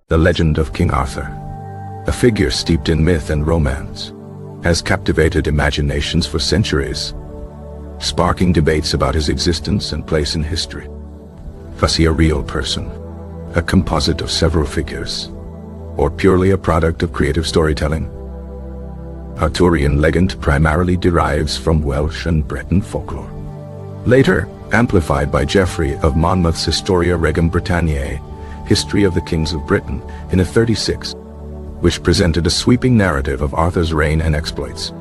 The legend of King Arthur, a figure steeped in myth and romance, has captivated imaginations for centuries, sparking debates about his existence and place in history. Was he a real person, a composite of several figures, or purely a product of creative storytelling? Arthurian legend primarily derives from Welsh and Breton folklore, later amplified by Geoffrey of Monmouth's Historia Regum Britanniae, History of the Kings of Britain, in 1036, which presented a sweeping narrative of Arthur's reign and exploits.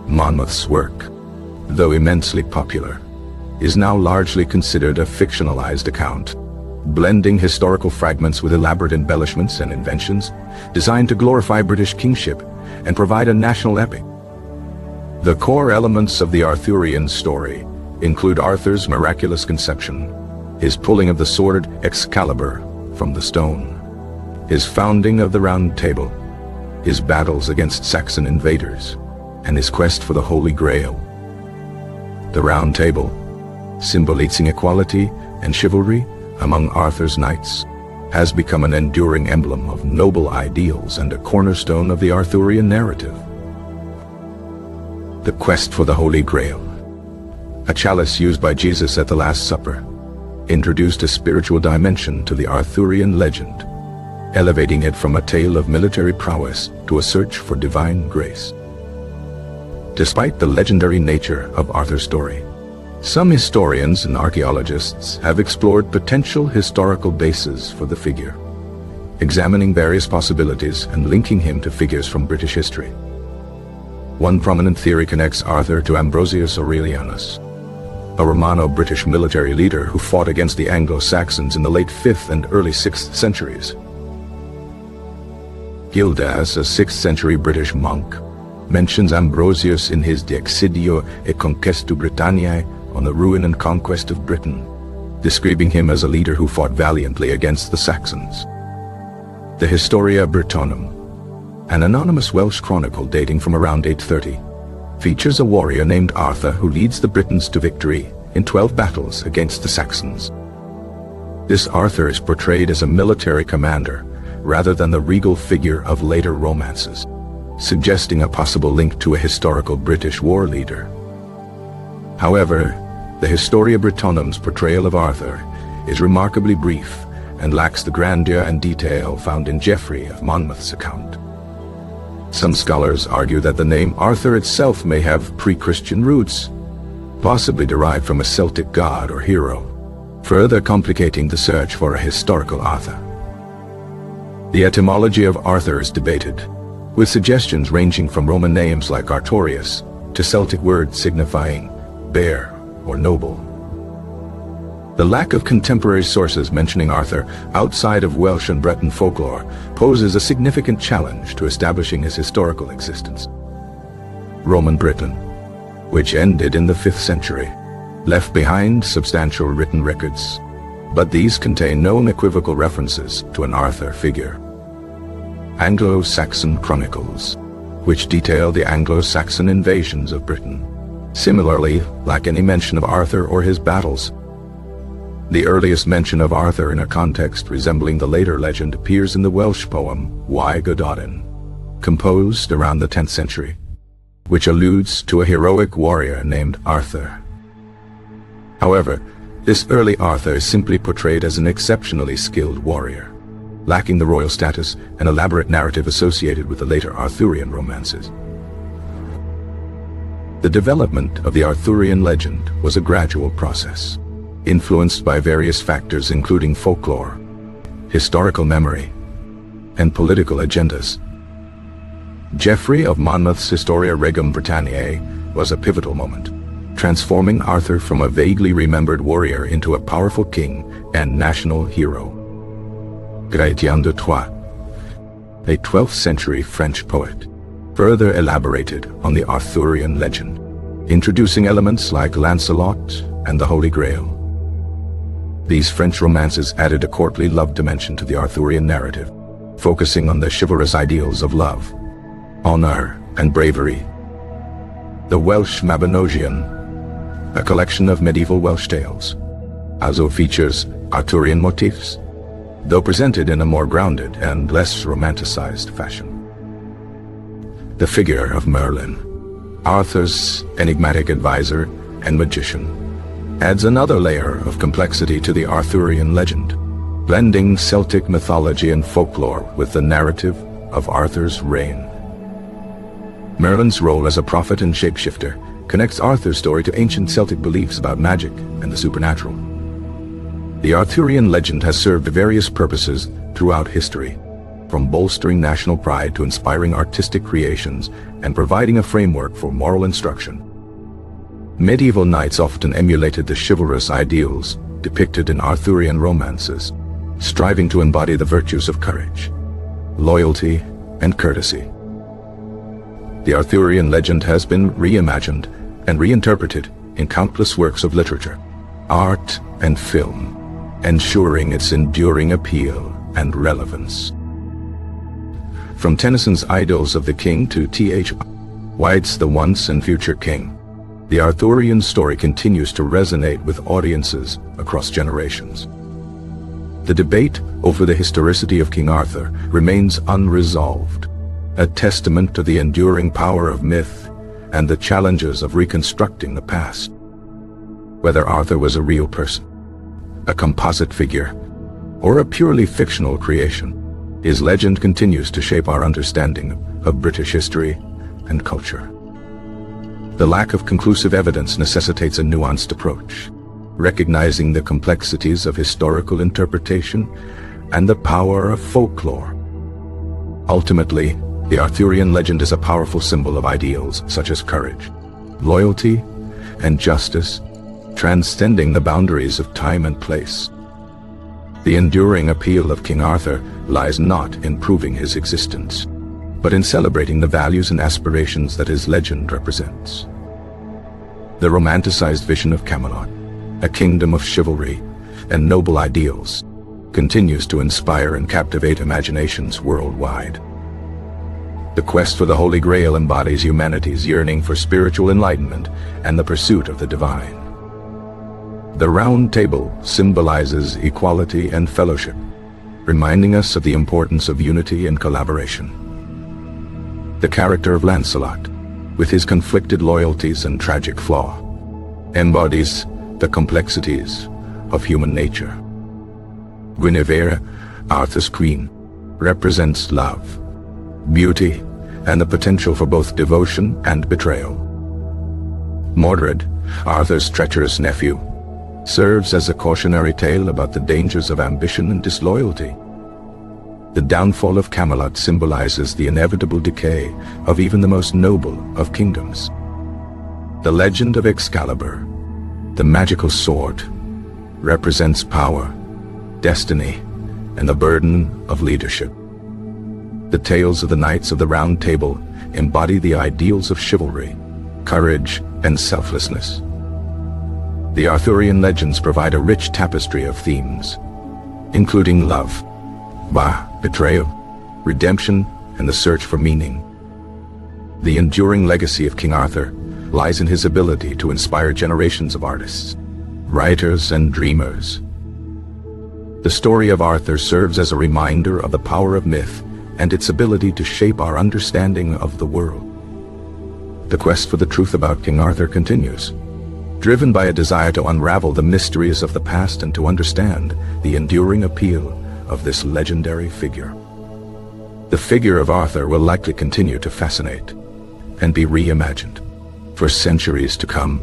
Monmouth's work, though immensely popular, is now largely considered a fictionalized account, blending historical fragments with elaborate embellishments and inventions designed to glorify British kingship and provide a national epic. The core elements of the Arthurian story include Arthur's miraculous conception, his pulling of the sword Excalibur from the stone, his founding of the Round Table, his battles against Saxon invaders, and his quest for the Holy Grail. The Round Table, symbolizing equality and chivalry among Arthur's knights, has become an enduring emblem of noble ideals and a cornerstone of the Arthurian narrative. The quest for the Holy Grail, a chalice used by Jesus at the Last Supper, introduced a spiritual dimension to the Arthurian legend, elevating it from a tale of military prowess to a search for divine grace. Despite the legendary nature of Arthur's story, some historians and archaeologists have explored potential historical bases for the figure, examining various possibilities and linking him to figures from British history. One prominent theory connects Arthur to Ambrosius Aurelianus, a Romano-British military leader who fought against the Anglo-Saxons in the late 5th and early 6th centuries. Gildas, a 6th century British monk, mentions Ambrosius in his De Excidio e Conquestu Britanniae on the ruin and conquest of Britain, describing him as a leader who fought valiantly against the Saxons. The Historia Britonum, an anonymous Welsh chronicle dating from around 830, features a warrior named Arthur who leads the Britons to victory in 12 battles against the Saxons. This Arthur is portrayed as a military commander rather than the regal figure of later romances, suggesting a possible link to a historical British war leader. However, the Historia Britonum's portrayal of Arthur is remarkably brief and lacks the grandeur and detail found in Geoffrey of Monmouth's account. Some scholars argue that the name Arthur itself may have pre-Christian roots, possibly derived from a Celtic god or hero, further complicating the search for a historical Arthur. The etymology of Arthur is debated, with suggestions ranging from Roman names like Artorius to Celtic words signifying bear or noble. The lack of contemporary sources mentioning Arthur outside of Welsh and Breton folklore poses a significant challenge to establishing his historical existence. Roman Britain, which ended in the 5th century, left behind substantial written records, but these contain no unequivocal references to an Arthur figure. Anglo-Saxon chronicles, which detail the Anglo-Saxon invasions of Britain, similarly lack any mention of Arthur or his battles. The earliest mention of Arthur in a context resembling the later legend appears in the Welsh poem Y Gododdin, composed around the 10th century, which alludes to a heroic warrior named Arthur. However, this early Arthur is simply portrayed as an exceptionally skilled warrior, lacking the royal status and elaborate narrative associated with the later Arthurian romances. The development of the Arthurian legend was a gradual process, influenced by various factors including folklore, historical memory, and political agendas. Geoffrey of Monmouth's Historia Regum Britanniae was a pivotal moment, transforming Arthur from a vaguely remembered warrior into a powerful king and national hero. Chrétien de Troyes, a 12th century French poet, further elaborated on the Arthurian legend, introducing elements like Lancelot and the Holy Grail. These French romances added a courtly love dimension to the Arthurian narrative, focusing on the chivalrous ideals of love, honor, and bravery. The Welsh Mabinogion, a collection of medieval Welsh tales. Also features Arthurian motifs, though presented in a more grounded and less romanticized fashion. The figure of Merlin, Arthur's enigmatic advisor and magician, adds another layer of complexity to the Arthurian legend, blending Celtic mythology and folklore with the narrative of Arthur's reign. Merlin's role as a prophet and shapeshifter connects Arthur's story to ancient Celtic beliefs about magic and the supernatural. The Arthurian legend has served various purposes throughout history, from bolstering national pride to inspiring artistic creations and providing a framework for moral instruction. Medieval knights often emulated the chivalrous ideals depicted in Arthurian romances, striving to embody the virtues of courage, loyalty, and courtesy. The Arthurian legend has been reimagined and reinterpreted in countless works of literature, art, and film, ensuring its enduring appeal and relevance. From Tennyson's Idylls of the King to T.H. White's The Once and Future King, the Arthurian story continues to resonate with audiences across generations. The debate over the historicity of King Arthur remains unresolved, a testament to the enduring power of myth and the challenges of reconstructing the past. Whether Arthur was a real person, a composite figure, or a purely fictional creation, his legend continues to shape our understanding of British history and culture. The lack of conclusive evidence necessitates a nuanced approach, recognizing the complexities of historical interpretation and the power of folklore. Ultimately, the Arthurian legend is a powerful symbol of ideals such as courage, loyalty, and justice, transcending the boundaries of time and place. The enduring appeal of King Arthur lies not in proving his existence, but in celebrating the values and aspirations that his legend represents. The romanticized vision of Camelot, a kingdom of chivalry and noble ideals, continues to inspire and captivate imaginations worldwide. The quest for the Holy Grail embodies humanity's yearning for spiritual enlightenment and the pursuit of the divine. The Round Table symbolizes equality and fellowship, reminding us of the importance of unity and collaboration. The character of Lancelot, with his conflicted loyalties and tragic flaw, embodies the complexities of human nature. Guinevere, Arthur's queen, represents love, beauty, and the potential for both devotion and betrayal. Mordred, Arthur's treacherous nephew, serves as a cautionary tale about the dangers of ambition and disloyalty. The downfall of Camelot symbolizes the inevitable decay of even the most noble of kingdoms. The legend of Excalibur, the magical sword, represents power, destiny, and the burden of leadership. The tales of the Knights of the Round Table embody the ideals of chivalry, courage, and selflessness. The Arthurian legends provide a rich tapestry of themes, including love, betrayal, redemption, and the search for meaning. The enduring legacy of King Arthur lies in his ability to inspire generations of artists, writers, and dreamers. The story of Arthur serves as a reminder of the power of myth and its ability to shape our understanding of the world. The quest for the truth about King Arthur continues, driven by a desire to unravel the mysteries of the past and to understand the enduring appeal of this legendary figure. The figure of Arthur will likely continue to fascinate and be reimagined for centuries to come.